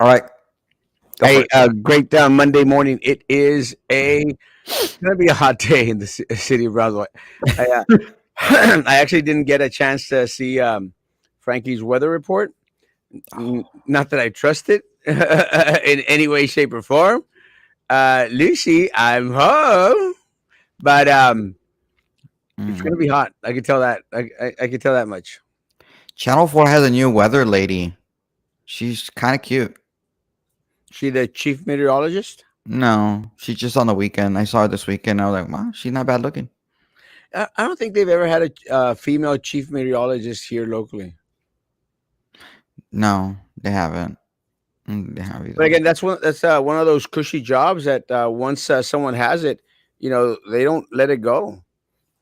All right, go for Hey, it. great Monday morning. It is gonna be a hot day in the city of Brownsville. I I actually didn't get a chance to see Frankie's weather report. Not that I trust it in any way, shape, or form. Lucy, I'm home, but it's gonna Mm. be hot. I can tell that. I can tell that much. Channel 4 has a new weather lady. She's kind of cute. She the chief meteorologist. No, she's just on the weekend. I saw her this weekend. I was like, wow, she's not bad looking. I don't think they've ever had a female chief meteorologist here locally. No, they haven't. They have But either. again, that's one of those cushy jobs that once someone has it, they don't let it go.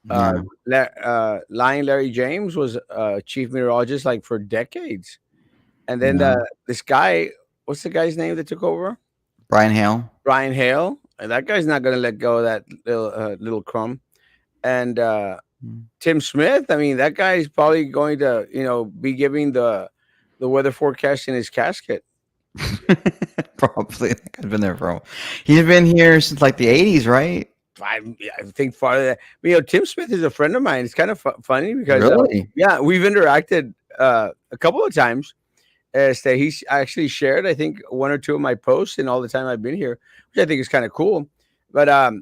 Yeah. Lion Larry James was chief meteorologist like for decades, and then No. this guy, what's the guy's name that took over? Brian Hale. Brian Hale. And that guy's not going to let go of that little crumb. And Mm. Tim Smith, I mean, that guy's probably going to be giving the weather forecast in his casket. Probably. That guy's been there for. He's been here since like the 80s, right? I think farther than Tim Smith is a friend of mine. It's kind of funny because Really? yeah, we've interacted a couple of times. He's actually shared, I think, one or two of my posts in all the time I've been here, which I think is kind of cool. But I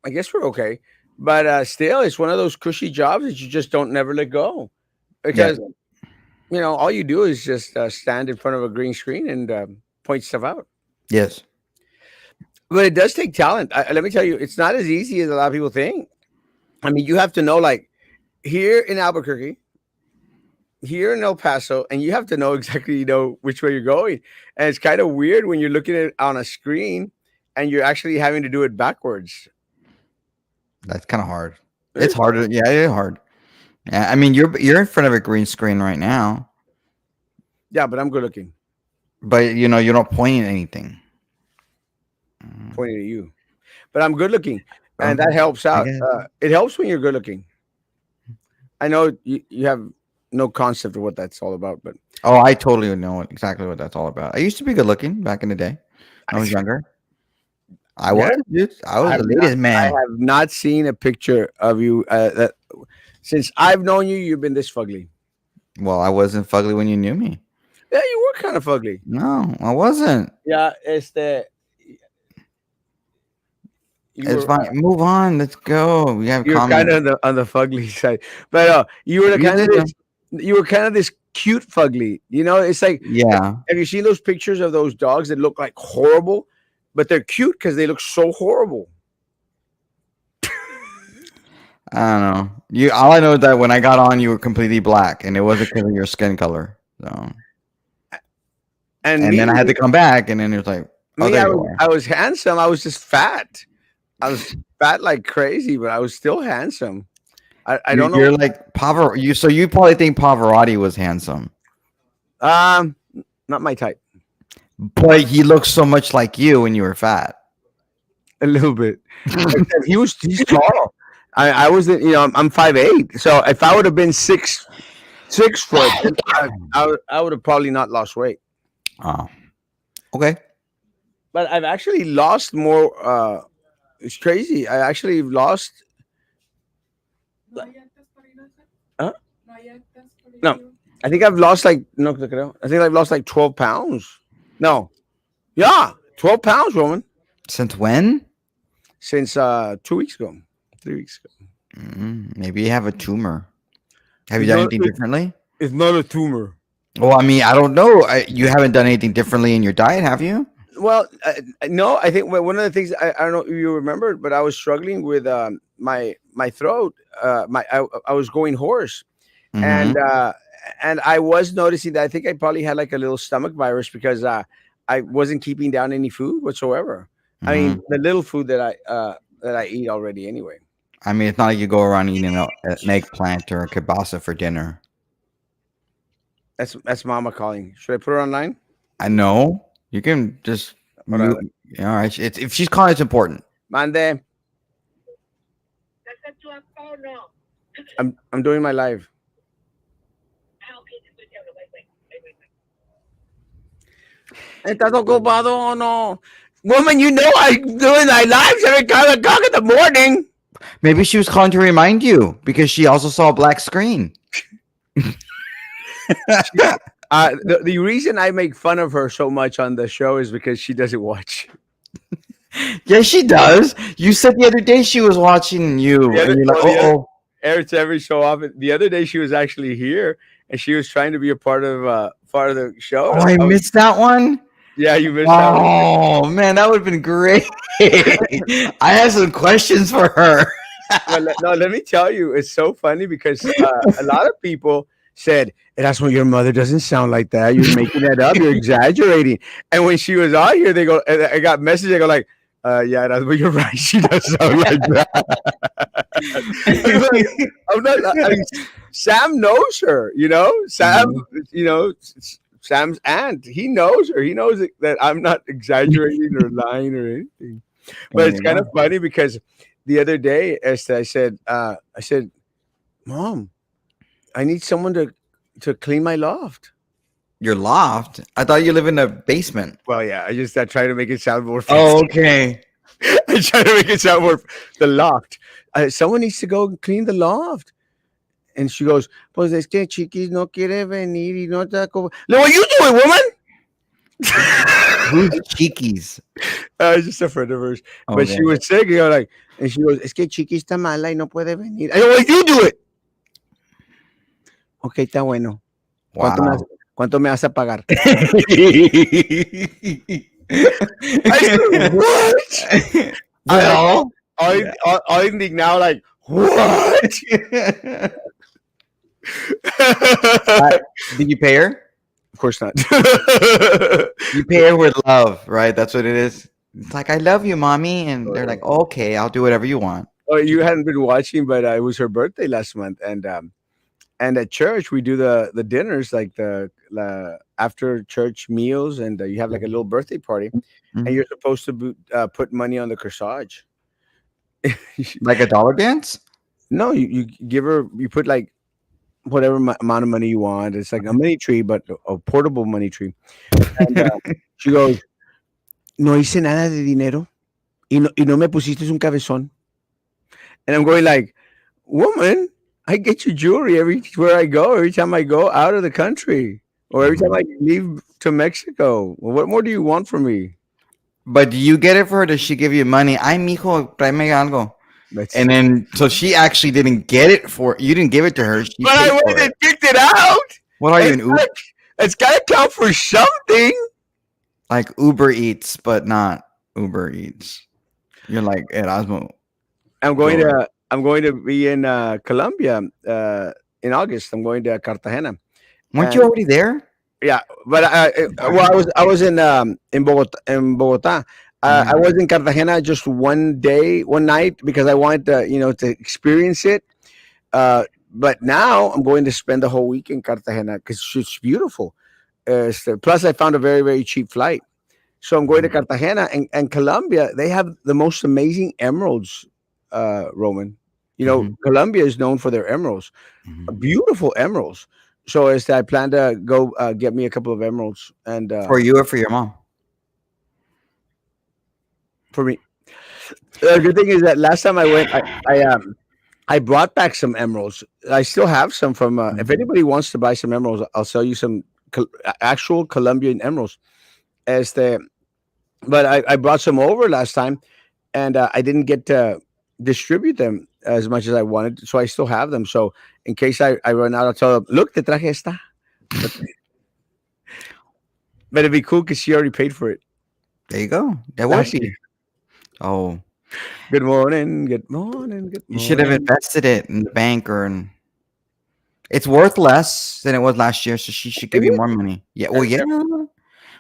guess we're okay. But still, it's one of those cushy jobs that you just don't never let go Yeah. because all you do is just stand in front of a green screen and point stuff out. Yes. But it does take talent. Let me tell you, it's not as easy as a lot of people think. I mean, you have to know, like, here in Albuquerque, here in El Paso, and you have to know exactly, which way you're going. And it's kind of weird when you're looking at it on a screen and you're actually having to do it backwards. That's kind of hard. It It's is hard. hard. Yeah, it is hard. Yeah, I mean, you're in front of a green screen right now, Yeah, but I'm good looking, but you're not pointing at anything. Mm. pointing at you. But I'm good looking, and Okay, that helps I out. guess. It helps when you're good looking. I know you have no concept of what that's all about, but Oh, I totally know exactly what that's all about. I used to be good looking back in the day. When I I, was younger. I yeah, was, dude. I I was have the not. latest I man. have not seen a picture of you that since I've known you. You've been this fugly. Well, I wasn't fugly when you knew me. Yeah, you were kind of fugly. No, I wasn't. Yeah, you It's were fine. Move on. Let's go. We have you were kind common. of on the fugly side, but you were the You kind of did this them. you were kind of this cute fugly. It's like, Yeah. have you seen those pictures of those dogs that look like horrible, but they're cute because they look so horrible? I don't know. You. All I know is that when I got on, you were completely black, and it wasn't because of your skin color. So, And and then I had to come back, and then it was like, oh, there I you was are. I was handsome. I was just fat. I was fat like crazy, but I was still handsome. I don't know. You're like Pavar. So you probably think Pavarotti was handsome, Um, Not my type. but he looks so much like you when you were fat. A little bit. Except he's tall. I wasn't. I'm 5'8". So if I would have been 6 foot, then I would have probably not lost weight. Oh, okay. But I've actually lost more. It's crazy. I actually lost. Huh? No, I think I've lost like no, creo. I think I've lost like 12 pounds. No, yeah, 12 pounds, Roman, Since when? since 2 weeks ago, 3 weeks ago. Maybe you have a tumor. Have you It's done not. anything differently? It's not a tumor. Well, I mean, I don't know. You haven't done anything differently in your diet, have you? Well, no, I think one of the things I don't know if you remember, but I was struggling with my throat. I was going hoarse, and Mm-hmm. I was noticing that I think I probably had like a little stomach virus because I wasn't keeping down any food whatsoever. I Mm-hmm. mean, the little food that I eat already anyway. I mean, it's not like you go around eating an eggplant or a kielbasa for dinner. That's Mama calling. Should I put her online? I know. You can just Hold mute. on. All right. If she's calling, it's important. Mande. I'm doing my live. Estás ocupado o no? Woman, you know I'm doing my lives every 5 o'clock in the morning. Maybe she was calling to remind you because she also saw a black screen. The reason I make fun of her so much on the show is because she doesn't watch. Yes, she does. You said the other day she was watching you, and you're like, The other, oh, every so often. The other day she was actually here and she was trying to be a part of the show. oh, I missed that one. Yeah, you missed that one. Oh man, that would have been great. I had some questions for her. No, no, let me tell you, it's so funny because a lot of people said, "That's what your mother doesn't sound like that. You're making that up. You're exaggerating." And when she was out here, they go, I got messages. They go like, "Yeah, that's what you're right. She does sound like that." I'm not. I mean, Sam knows her. You know, Sam. Mhm. You know, Sam's aunt. He knows her. He knows that I'm not exaggerating or lying or anything. But There it's you kind of go. funny because the other day, Esther, I said, Mom, I need someone to clean my loft. Your loft? I thought you live in a basement. Well, yeah, I try to make it sound more Oh, fancy. okay. I try to make it sound more the loft. Someone needs to go and clean the loft. And she goes, pues es que Chiquis no quiere venir y no está como. Look, what you doing, woman? Who's Cheekies? It's just a friend of hers. But Okay. she was sick, you know, like, and she goes, es que Chiquis está mala y no puede venir. I go, well, you do it. Ok, está bueno. Wow. ¿Cuánto me vas a pagar? I said, Well, what? I like all indignado, like, what? did you pay her? Of course not. You pay her with love, right? That's what it is. It's like, I love you, mommy. And they're like, okay, I'll do whatever you want. Oh, you hadn't been watching, but it was her birthday last month, and at church we do the dinners, like the after church meals, and you have like a little birthday party, and Mhm. you're supposed to put money on the corsage. Like a dollar dance? No, you give her, you put like whatever amount of money you want. It's like a money tree, but a portable money tree. And she goes, no hice nada de dinero y no me pusiste un cabezón. And I'm going like, woman, I get you jewelry everywhere I go, every time I go out of the country, or every time I leave to Mexico. Well, what more do you want from me? But do you get it for her? Does she give you money? Ay, mijo, tráeme algo. That's, And then, so she actually didn't get it for you. Didn't give it to her. She but I paid went for and it. picked it out. What are you, an It's got to count for something. like Uber Eats, but not Uber Eats? You're like Erasmo. I'm going to be in Colombia in August. I'm going to Cartagena. Weren't And you already there? yeah, but well, I was in Bogota. In Bogota, I was in Cartagena just one day, one night because I wanted to, to experience it. But now I'm going to spend the whole week in Cartagena because it's beautiful. Plus, I found a very very cheap flight, so I'm going to Cartagena and Colombia. They have the most amazing emeralds, Roman. Mhm. Colombia is known for their emeralds, Mhm. beautiful emeralds. So I plan to go get me a couple of emeralds, and For you or for your mom? for me, the good thing is that last time I went, I brought back some emeralds. I still have some from. If Mhm. anybody wants to buy some emeralds, I'll sell you some actual Colombian emeralds. As the But I brought some over last time, and I didn't get to distribute them as much as I wanted, so I still have them. So in case I run out, I'll tell them, look, te traje esta. But, but it'd be cool because she already paid for it There you go. That would last year. be. Oh, Good morning, good morning, good you should have morning. invested it in the bank or in. It's worth less than it was last year, so she should give Is you it? more money. Yeah. Well, Is yeah. that,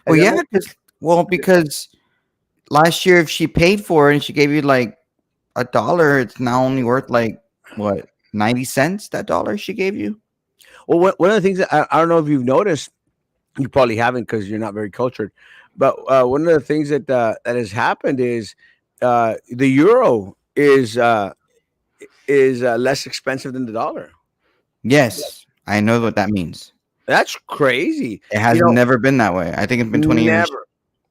Well, is that yeah. my, Because last year, if she paid for it and she gave you like $1, it's now only worth like what 90 cents. That dollar she gave you. well, one of the things that I don't know if you've noticed, you probably haven't because you're not very cultured, but one of the things that has happened is the euro is less expensive than the dollar. Yes, I know what that means. That's crazy. It You has know, never been that way. I think it's been 20 never. years.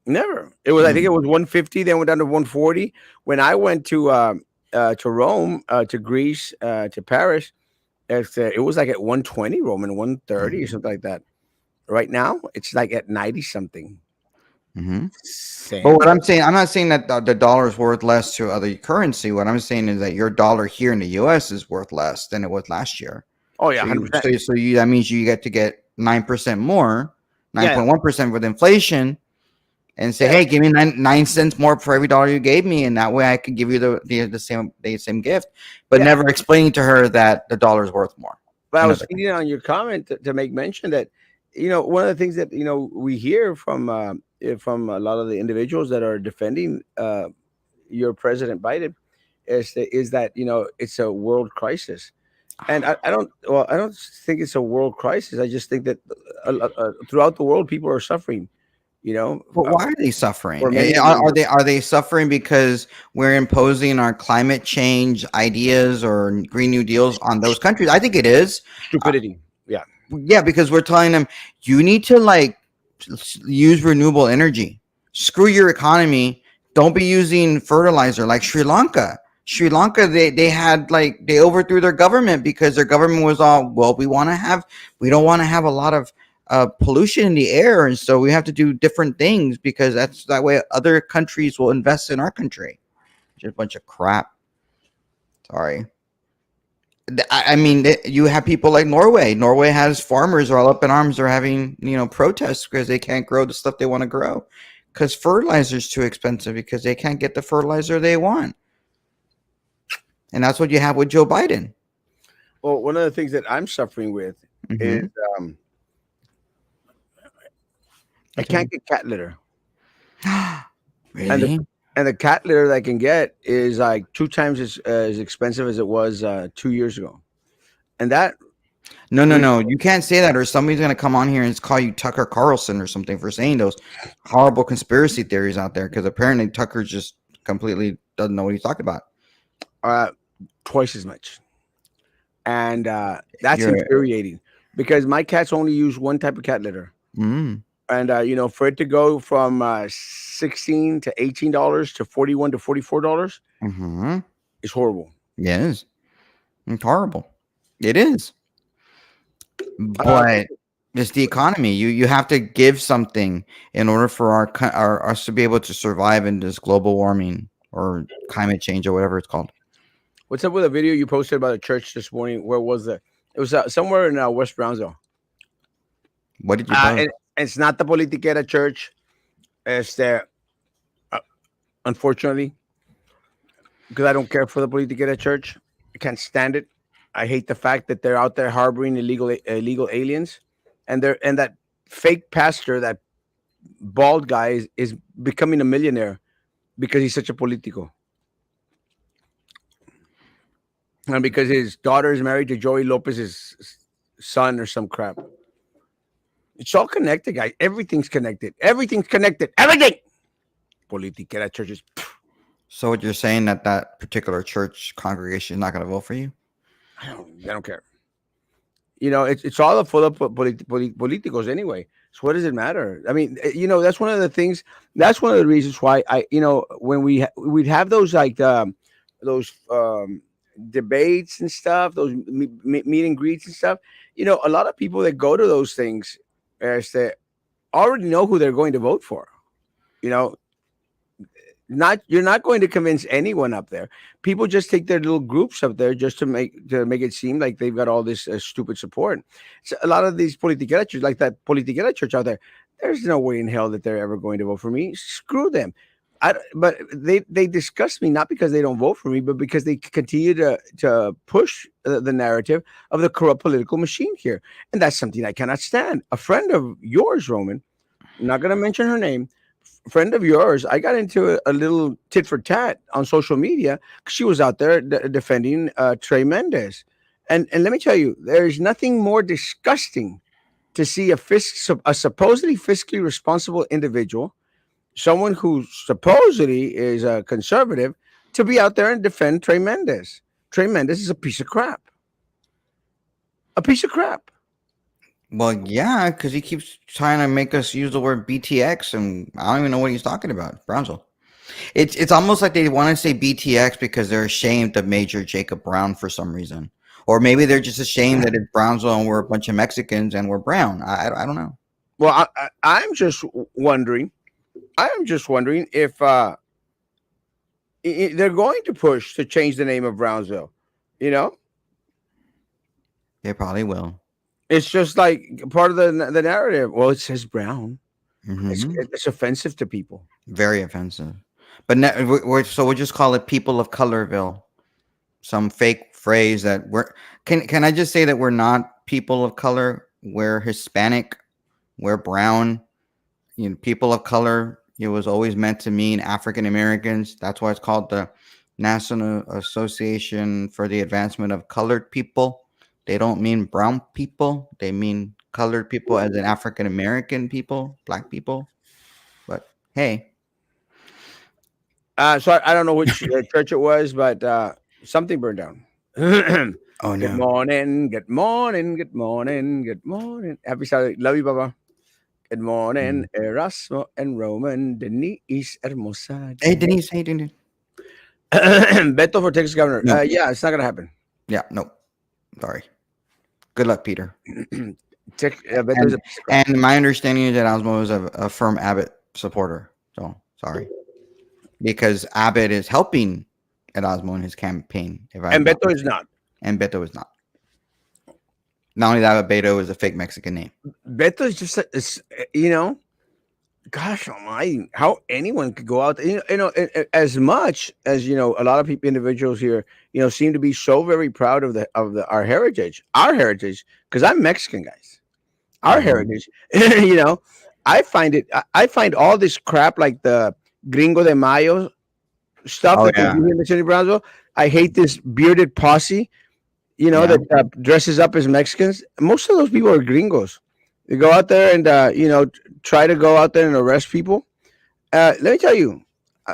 Never. It was. I think it was 150. Then went down to 140. When I went to Rome, to Greece, to Paris, it was like at 120 Roman, 130 or Mhm. something like that. Right now, it's like at 90 something. Mhm. But Same. what I'm saying, I'm not saying that the dollar is worth less to other currency. What I'm saying is that your dollar here in the U.S. is worth less than it was last year. Oh yeah, So you, 100%. that means you get to get 9% more, Yeah, 9.1% with inflation, and say, yeah, hey, give me nine cents more for every dollar you gave me, and that way I can give you the same gift, but yeah. never explaining to her that the dollar is worth more. But I In was other thinking on your comment to make mention that one of the things that we hear from a lot of the individuals that are defending your President Biden is that it's a world crisis. And I don't think it's a world crisis. I just think that throughout the world, people are suffering. You know, But uh, why are they for suffering? many Are reasons. they suffering because we're imposing our climate change ideas or Green New Deals on those countries? I think it is. Uh, Stupidity. Yeah. yeah, because we're telling them you need to like use renewable energy. Screw your economy. Don't be using fertilizer like Sri Lanka. Sri Lanka, they had like they overthrew their government because their government was all well. We don't want to have a lot of pollution in the air, and so we have to do different things because that's that way other countries will invest in our country. Just a bunch of crap. Sorry. I mean, you have people like Norway. Norway has farmers are all up in arms. They're having protests because they can't grow the stuff they want to grow because fertilizer is too expensive because they can't get the fertilizer they want, and that's what you have with Joe Biden. Well, one of the things that I'm suffering with is Mm-hmm. um, I What's that? can't get cat litter, and the Really? and the cat litter that I can get is like two times as expensive as it was 2 years ago, and that No, no, re- no. You can't say that, or somebody's gonna come on here and call you Tucker Carlson or something for saying those horrible conspiracy theories out there. Because apparently Tucker just completely doesn't know what he's talking about. uh, twice as much, and that's You're infuriating because my cats only use one type of cat litter. mm, And for it to go from $16 to $18 to $41 to $44 mm-hmm. is horrible. Yes, it's horrible. It is. Uh, But it's the economy. You have to give something in order for us to be able to survive in this global warming or climate change or whatever it's called. what's up with a video you posted about a church this morning? Where was it? It was somewhere in West Brownsville. What did you post? And it's not the Politiquera church. It's there, uh, unfortunately, because I don't care for the Politiquera church. I can't stand it. I hate the fact that they're out there harboring illegal aliens, and that fake pastor, that bald guy, is becoming a millionaire because he's such a politico, and because his daughter is married to Joey Lopez's son or some crap. It's all connected, guys. Everything's connected. Everything's connected. Everything. Politiquera churches. So what you're saying that particular church congregation is not going to vote for you? I don't care. It's all full of politicos anyway. So what does it matter? I mean, that's one of the things. That's one of the reasons why when we'd have those like those debates and stuff, those meet and greets and stuff. A lot of people that go to those things, they already know who they're going to vote for. You know, not you're not going to convince anyone up there. People just take their little groups up there just to make it seem like they've got all this stupid support. So a lot of these politiquera churches, like that politiquera church out there, there's no way in hell that they're ever going to vote for me. Screw them. But they disgust me not because they don't vote for me, but because they continue to push the narrative of the corrupt political machine here, and that's something I cannot stand. A friend of yours, Roman, I'm not going to mention her name, friend of yours, I got into a little tit for tat on social media because she was out there defending Trey Mendez. And let me tell you, there's nothing more disgusting to see a supposedly fiscally responsible individual, someone who supposedly is a conservative, to be out there and defend Trey Mendez. Trey Mendez is a piece of crap. A piece of crap. Well, yeah, because he keeps trying to make us use the word BTX, and I don't even know what he's talking about. Brownsville. It's almost like they want to say BTX because they're ashamed of Major Jacob Brown for some reason, or maybe they're just ashamed that it's Brownsville and we're a bunch of Mexicans and we're brown. I don't know. Well, I'm just wondering. I am just wondering if they're going to push to change the name of Brownsville. You know, They probably will. it's just like part of the narrative. Well, it says Brown. Hmm. It's offensive to people. Very offensive. But so we'll just call it People of Colorville. Some fake phrase that we're. Can I just say that we're not people of color? We're Hispanic. We're brown. People of color. It was always meant to mean African Americans. That's why it's called the National Association for the Advancement of Colored People. They don't mean brown people. They mean colored people as in African American people, black people. But hey, So I don't know which church it was, but something burned down. oh Good no. morning, good morning, good morning, good morning. Happy Saturday. Love you, Baba. Good morning, Mm. Erasmo and Roman, Denise Hermosa. Hey Denise, hey Denise. Beto for Texas governor. No, Yeah, it's not going to happen. yeah, no. Sorry. Good luck, Peter. Beto's And a piece of crap. my understanding is that Osmo is a firm Abbott supporter. So sorry, because Abbott is helping Erasmo in his campaign. If I'm And not Beto is mistaken. not. And Beto is not. Not only that, but Beto is a fake Mexican name. Beto is just, gosh almighty, how anyone could go out, as much as, a lot of people, individuals here, seem to be so very proud of our heritage, because I'm Mexican, guys. Our Mhm. heritage, you know, I find all this crap like the Gringo de Mayo stuff Oh that they yeah. do here in the city of Brownsville. I hate this bearded posse, Yeah. that dresses up as Mexicans. Most of those people are gringos. They go out there and, try to go out there and arrest people. Let me tell you,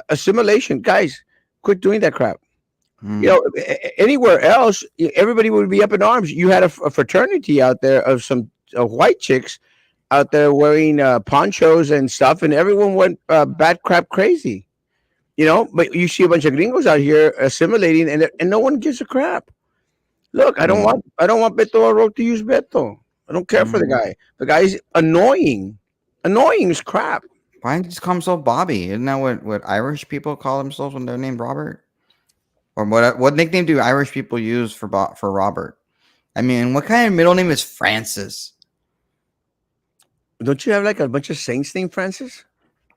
assimilation, guys, quit doing that crap. Mm. Anywhere else, everybody would be up in arms. You had a fraternity out there of some white chicks out there wearing ponchos and stuff, and everyone went bad crap crazy. But you see a bunch of gringos out here assimilating, and no one gives a crap. Look, Mm. I don't want Beto O'Rourke to use Beto. I don't care for the Mm. guy. The guy's annoying, annoying as crap. Why did you just call himself Bobby? Isn't that what Irish people call themselves when they're named Robert? Or what nickname do Irish people use for Robert? I mean, what kind of middle name is Francis? Don't you have like a bunch of saints named Francis?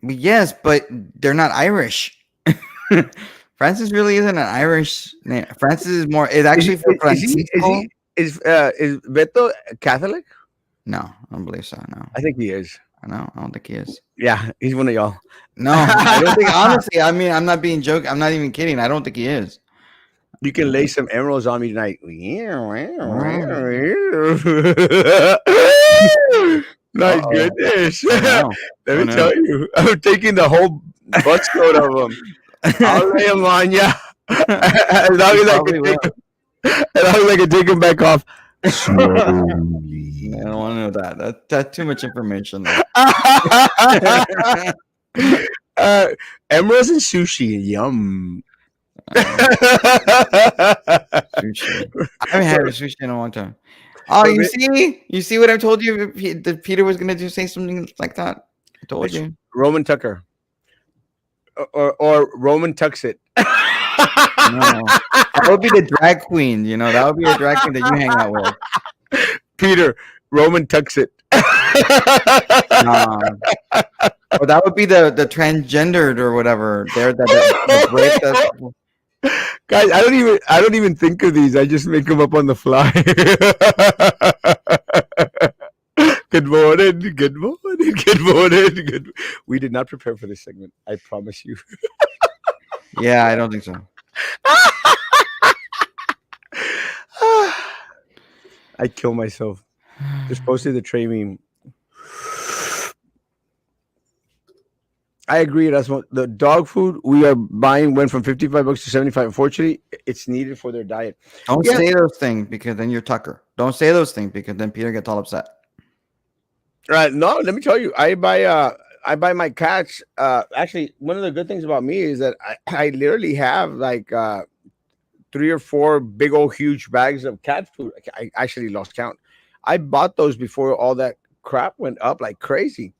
Well, yes, but they're not Irish. Francis really isn't an Irish name. Francis is more. It's Is he? actually for Is he? Is Francisco. he? Is Beto Catholic? No, I don't believe so. No, I think he is. I don't think he is. Yeah, he's one of y'all. No, I don't think. Honestly, I mean, I'm not being joking. I'm not even kidding. I don't think he is. You can lay some emeralds on me tonight. Uh My oh. goodness. Oh no. Let Oh me no. tell you, I'm taking the whole busload of them. I'll lay them on ya. As long You as I can probably will. take 'em- as long as I can take them back off I slowly. don't want to know that. That's too much information. There. uh, emeralds and sushi. Yum. Uh, Sushi. I haven't had a sushi in a long time. Oh, But you see what I told you? That Peter was gonna say something like that. I told it's you. Roman Tucker or Roman Tuxit. No, that would be the drag queen. That would be a drag queen that you hang out with. Peter Roman Tuxit. No, or that would be the transgendered or whatever. They're the break that. Guys, I don't even think of these. I just make them up on the fly. Good morning, good morning, good morning. We did not prepare for this segment. I promise you. Yeah, I don't think so. I kill myself. Just posted the tray meme. I agree. That's what the dog food we are buying went from $55 to 75. Unfortunately, it's needed for their diet. Don't Yeah, say those things because then you're Tucker. Don't say those things because then Peter gets all upset. Right. No, let me tell you, I buy my cats. Actually, one of the good things about me is that I literally have like 3 or 4 big old huge bags of cat food. I actually lost count. I bought those before all that crap went up like crazy.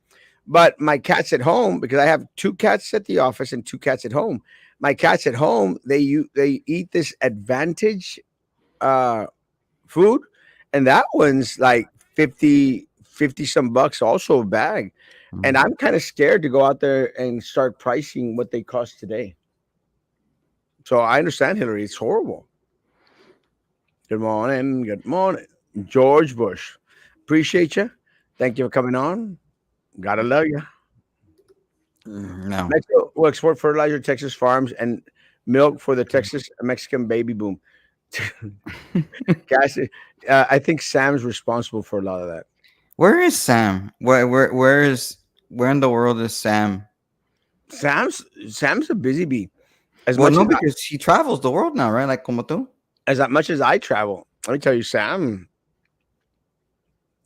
But my cats at home, because I have 2 cats at the office and 2 cats at home. My cats at home, they eat this Advantage uh food, and that one's like 50 some bucks also a bag. And Mm. I'm kind of scared to go out there and start pricing what they cost today. So I understand, Hillary, it's horrible. Good morning. Good morning. George Bush. Appreciate you. Thank you for coming on. Gotta love you. No. Mexico will export fertilizer to Texas farms and milk for the Texas Mexican baby boom. Gas, I think Sam's responsible for a lot of that. Where is Sam? Where in the world is Sam? Sam's a busy bee. As Well, much no, as because he travels the world now, right? Like como tú. much as I travel, let me tell you, Sam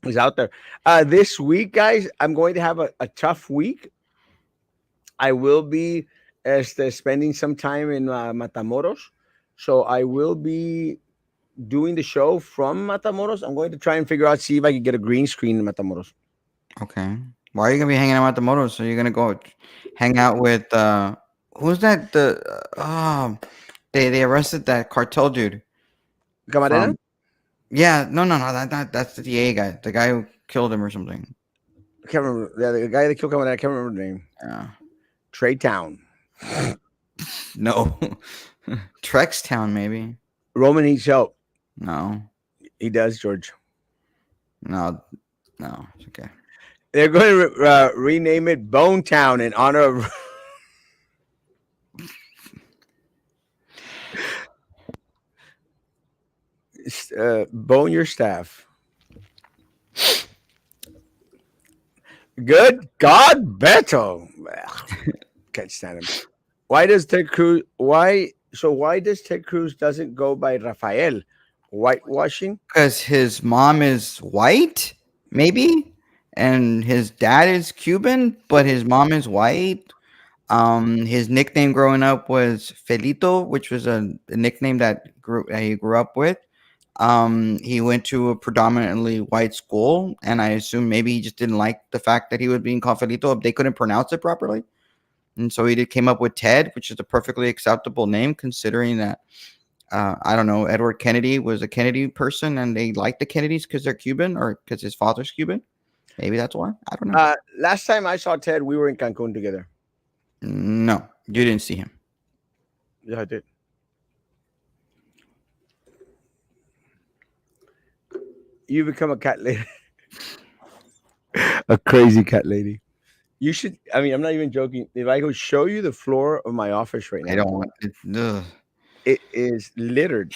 is out there. This week, guys, I'm going to have a tough week. I will be spending some time in Matamoros. So I will be doing the show from Matamoros. I'm going to try and figure out, see if I can get a green screen in Matamoros. Okay. Why are you gonna be hanging out at the motos? So you're gonna go hang out with who's that? They arrested that cartel dude Camarena? from no that's the A guy, the guy who killed him or something. I can't remember. Yeah, the guy that killed Camarena, I can't remember the name. Yeah. Trey Town. No. Trextown maybe. Roman needs help. No. He does, George. No. No. It's okay. They're going to rename it Bone Town in honor of Bone Your Staff. Good God, Beto. Ugh, can't stand him. Why does Ted Cruz? Why does Ted Cruz doesn't go by Rafael? Whitewashing? Because his mom is white, maybe, and his dad is Cuban, but his mom is white. His nickname growing up was Felito, which was a nickname that he grew up with. He went to a predominantly white school, and I assume maybe he just didn't like the fact that he was being called Felito. They couldn't pronounce it properly, and so he came up with Ted, which is a perfectly acceptable name considering that I don't know, Edward Kennedy was a Kennedy person, and they like the Kennedys because they're Cuban or because his father's Cuban. Maybe that's why. I don't know. Last time I saw Ted, we were in Cancun together. No, you didn't see him. Yeah, I did. You become a cat lady, a crazy cat lady. You should. I mean, I'm not even joking. If I go show you the floor of my office right I now, don't want it. Ugh. it is littered.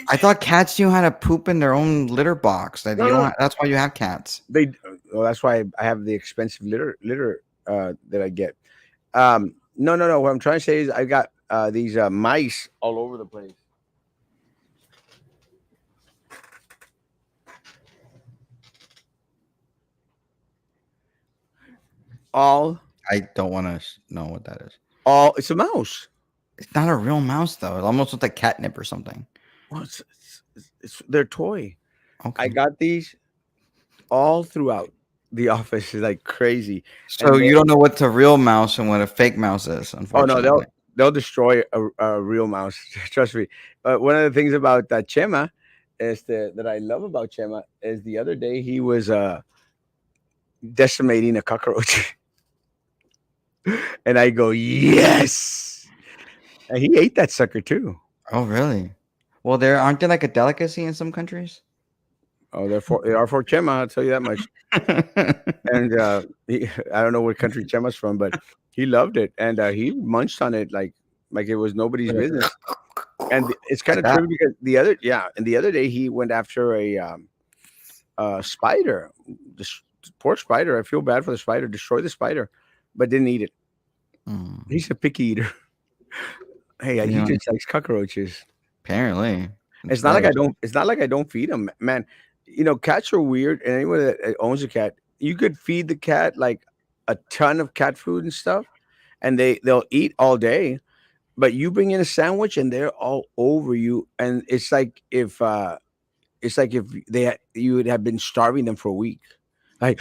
I thought cats knew how to poop in their own litter box. That No, you don't. no, That's why you have cats. they. Well, that's why I have the expensive litter that I get. No, no, no. What I'm trying to say is I got these mice all over the place. All, I don't want to know what that is. all. It's a mouse. It's not a real mouse though. It almost looks like catnip or something. Well, it's their toy. I Okay. got these all throughout the office like crazy. So And you then, don't know what's a real mouse and what a fake mouse is, oh no, unfortunately. they'll destroy a real mouse. Trust me. But one of the things about Chema is that I love about Chema is the other day he was decimating a cockroach, and I go yes, and he ate that sucker too. Oh, really? Well, there aren't they like a delicacy in some countries? Oh, they are for Chema. I'll tell you that much. And I don't know what country Chema's from, but he loved it, and he munched on it like it was nobody's business. And it's kind Like of that. true because and the other day he went after a spider, this poor spider. I feel bad for the spider. Destroyed the spider, but didn't eat it. Mm. He's a picky eater. Hey, You he know, just likes cockroaches. apparently, it's It's not like gross. I don't. It's not like I don't feed him, man. You know, cats are weird, and anyone that owns a cat, you could feed the cat like a ton of cat food and stuff, and they'll eat all day. But you bring in a sandwich and they're all over you, and it's like if you would have been starving them for a week, like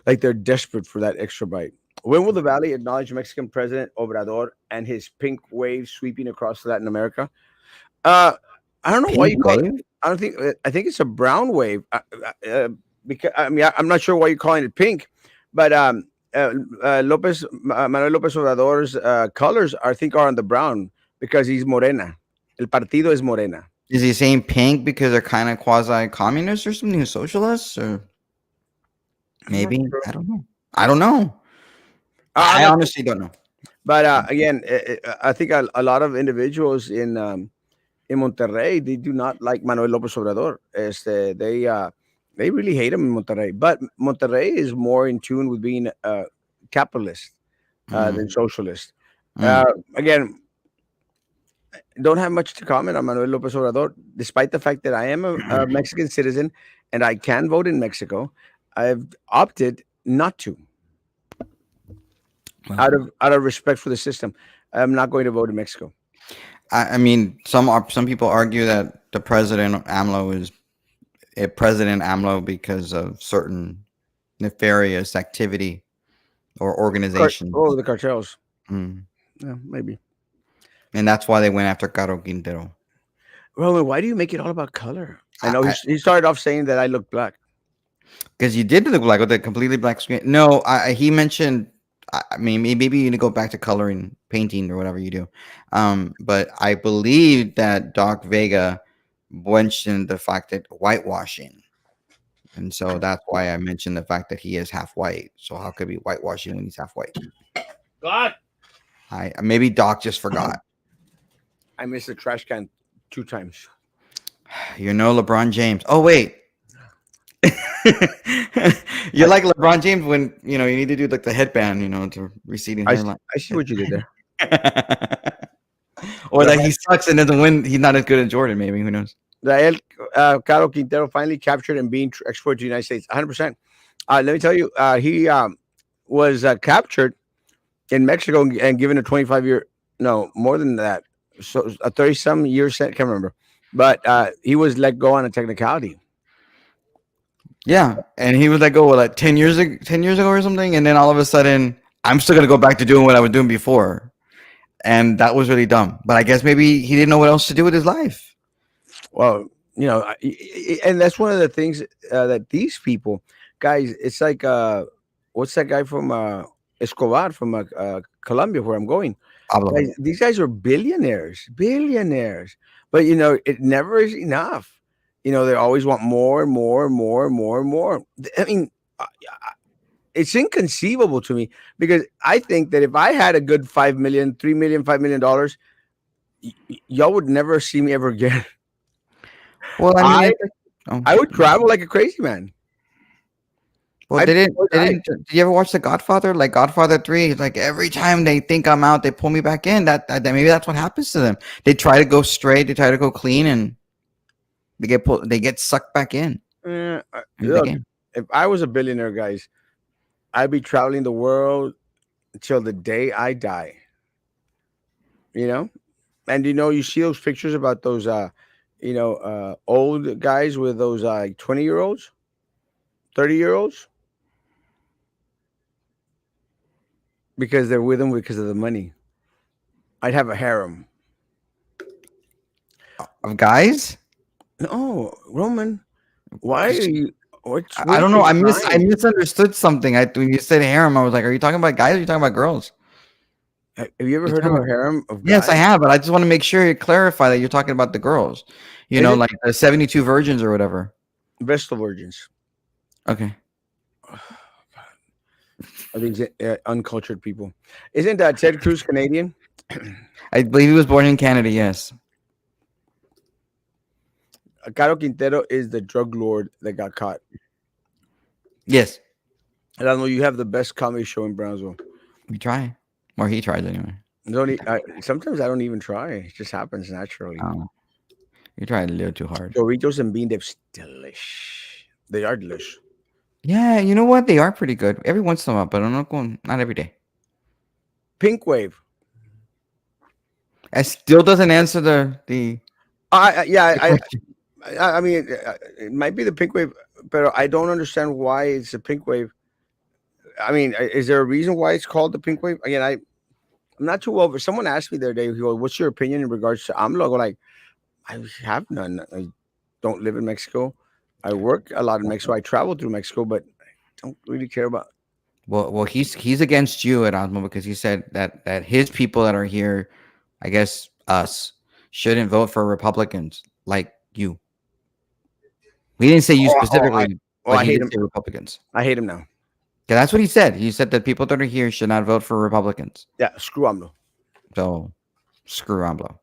like they're desperate for that extra bite. When will the Valley acknowledge Mexican President Obrador and his pink wave sweeping across Latin America? Uh, I don't know why Pink you call it. wave? I don't think. I think it's a brown wave. Because I mean, I'm not sure why you're calling it pink, but Manuel Lopez Obrador's colors, I think, are on the brown because he's Morena. El partido es Morena. Is he saying pink because they're kind of quasi communists or something, socialists, or I'm not maybe? sure. I don't know. I don't know. I'm I not sure. honestly don't know. But again, I think a lot of individuals in Monterrey, they do not like Manuel Lopez Obrador. They really hate him in Monterrey. But Monterrey is more in tune with being capitalist than Mm, socialist. mm. Again, don't have much to comment on Manuel Lopez Obrador, despite the fact that I am a Mexican citizen and I can vote in Mexico. I've opted not to, Well, out of respect for the system. I'm not going to vote in Mexico. I mean, some people argue that the president AMLO is a President AMLO because of certain nefarious activity or organization, Oh, the cartels. mm. Yeah, maybe. And that's why they went after Caro Quintero. Roman, why do you make it all about color? I know he started off saying that I look black. Because you did look like with a completely black screen. No, he mentioned. I mean, maybe you need to go back to coloring, painting, or whatever you do. But I believe that Doc Vega mentioned the fact that whitewashing, and so that's why I mentioned the fact that he is half white. So how could he be whitewashing when he's half white? God, I maybe Doc just forgot. I missed the trash can 2 times. LeBron James. Oh wait, you're I, like LeBron James when you need to do like the headband, to receding I, hairline. I see what you did there. Or that he sucks and doesn't win. He's not as good as Jordan. Maybe who knows? Rael Caro Quintero finally captured and being exported to the United States. 100%. Let me tell you, he was captured in Mexico and given a 25-year, no, more than that. So a 30-some year sentence, can't remember. But he was let go on a technicality. Yeah, and he was let go like 10 years ago or something, and then all of a sudden, I'm still gonna go back to doing what I was doing before, and that was really dumb. But I guess maybe he didn't know what else to do with his life. Well, and that's one of the things that these people, guys, it's like, what's that guy from Escobar from Colombia, where I'm going? Pablo. Guys, these guys are billionaires. But it never is enough. They always want more and more and more and more and more. I mean, it's inconceivable to me because I think that if I had a good 5 million, 3 million, $5 million, y'all would never see me ever again. Well, I mean, I oh, I would travel like a crazy man. well, I they didn't. would They die. didn't. Did you ever watch The Godfather? Like Godfather 3, it's like every time they think I'm out, they pull me back in. That maybe that's what happens to them. They try to go straight. They try to go clean, and they get pulled. They get sucked back in into the Look, game. if I was a billionaire, guys, I'd be traveling the world until the day I die. You know, and you see those pictures about those old guys with those 20-year-olds, 30-year-olds, because they're with them because of the money. I'd have a harem. Of guys. No, Roman, why are you? I What's don't know. your I sign? misunderstood something. When you said harem, I was like, "Are you talking about guys? Or are you talking about girls?" Have you ever You're heard of talking a about harem of yes, I guys? have, but I just want to make sure you clarify that you're talking about the girls. Is it Like the 72 virgins or whatever. Vestal virgins? Okay. I think uncultured people. Isn't Ted Cruz Canadian? I believe he was born in Canada. Yes. Caro Quintero is the drug lord that got caught. Yes. And I know you have the best comedy show in Brownsville. We try, or he tries anyway. Sometimes I don't even try. It just happens naturally. Oh, you tried a little too hard. Doritos and bean dips, delish. They are delish. Yeah, you know what? They are pretty good every once in a while, but I'm not going. Not every day. Pink Wave. It still doesn't answer the Yeah, the question. I mean, it might be the Pink Wave, but I don't understand why it's a Pink Wave. I mean, is there a reason why it's called the Pink Wave? Again, I'm not too well. But someone asked me the other day, he goes, "What's your opinion in regards to AMLO?" I go like, I have none. I don't live in Mexico. I work a lot in Mexico. I travel through Mexico, but I don't really care about. Well, he's against you, Erasmo, because he said that his people that are here, I guess us, shouldn't vote for Republicans like you. He didn't say you I specifically, but I he hate did him. say Republicans. I hate him now. Yeah, that's what he said. He said that people that are here should not vote for Republicans. Yeah, screw AMLO. So screw AMLO.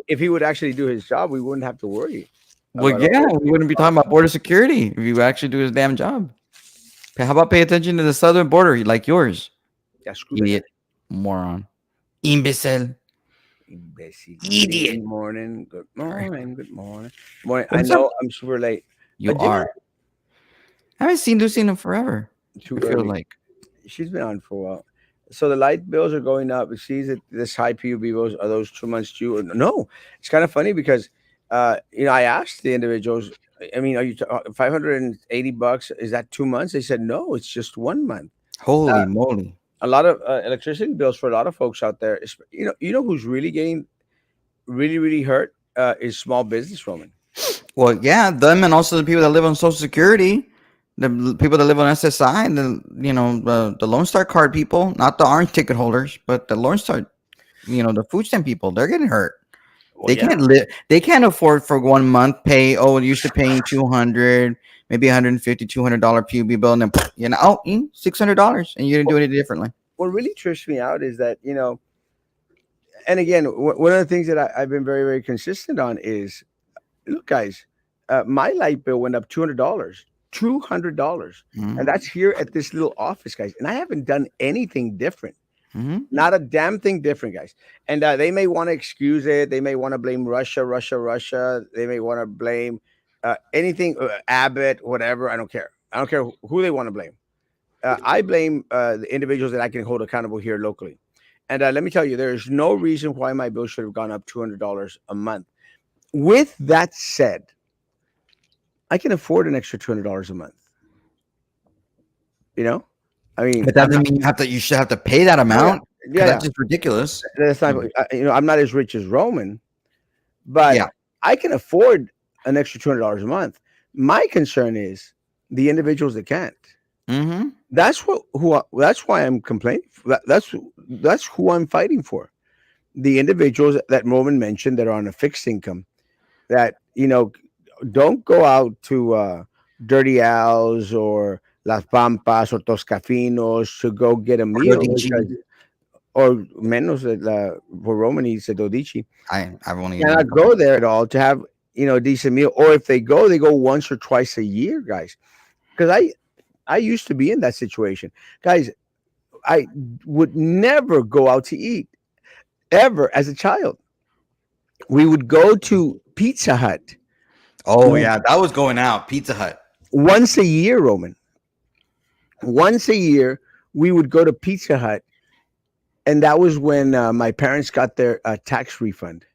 If he would actually do his job, we wouldn't have to worry Well, about all yeah, this. we wouldn't be talking about border security if you actually do his damn job. How about pay attention to the southern border like yours, Yeah, screw that guy. idiot, moron, imbecile, Imbecile. idiot. Good morning. Good morning. Good morning. Morning. I What's up? know I'm super late. You Yeah, are. I haven't seen Lucy in forever. too I feel early. like. She's been on for a while. So the light bills are going up. It sees that this high PUB bills are those 2 months due. No, it's kind of funny because, I asked the individuals. I mean, are you $580? Is that 2 months? They said no, it's just 1 month. Uh, Holy moly. a lot of electricity bills for a lot of folks out there. Who's really getting really really hurt is small business, Roman. Well, yeah, them and also the people that live on Social Security, people that live on SSI, and the Lone Star card people, not the orange ticket holders, but the Lone Star, the food stamp people, they're getting hurt. Well, They yeah. can't live. They can't afford for 1 month pay. Oh, used to paying 200, maybe 150, $200 PUB bill, and then $600, and you didn't do it differently. What really trips me out is that and again, one of the things that I've been very very consistent on is, look, guys, my light bill went up $200, $200, Hmm. and that's here at this little office, guys. And I haven't done anything different, Hmm. not a damn thing different, guys. And they may want to excuse it. They may want to blame Russia, Russia, Russia. They may want to blame anything, Abbott, whatever. I don't care. I don't care who they want to blame. I blame the individuals that I can hold accountable here locally. And let me tell you, there is no reason why my bill should have gone up $200 a month. With that said, I can afford an extra $200 a month. You know, I mean, But that doesn't mean you should have to pay that oh yeah, amount because yeah, that's just ridiculous. yeah. That's not, Mm. I'm not as rich as Roman, but Yeah. I can afford an extra $200 a month. My concern is the individuals that can't. Hmm. That's why I'm complaining. That's who I'm fighting for. The individuals that Roman mentioned that are on a fixed income, that don't go out to Dirty Al's or Las Pampas or Toscafinos to go get a meal, because, or menos for Roman, he's a Dodici. I've only eaten. Cannot go there at all to have a decent meal. Or if they go once or twice a year, guys. Because I used to be in that situation, guys. I would never go out to eat ever as a child. We would go to Pizza Hut Oh yeah, that was going out. Pizza Hut. once a year, Roman. Once a year, we would go to Pizza Hut, and that was when my parents got their tax refund.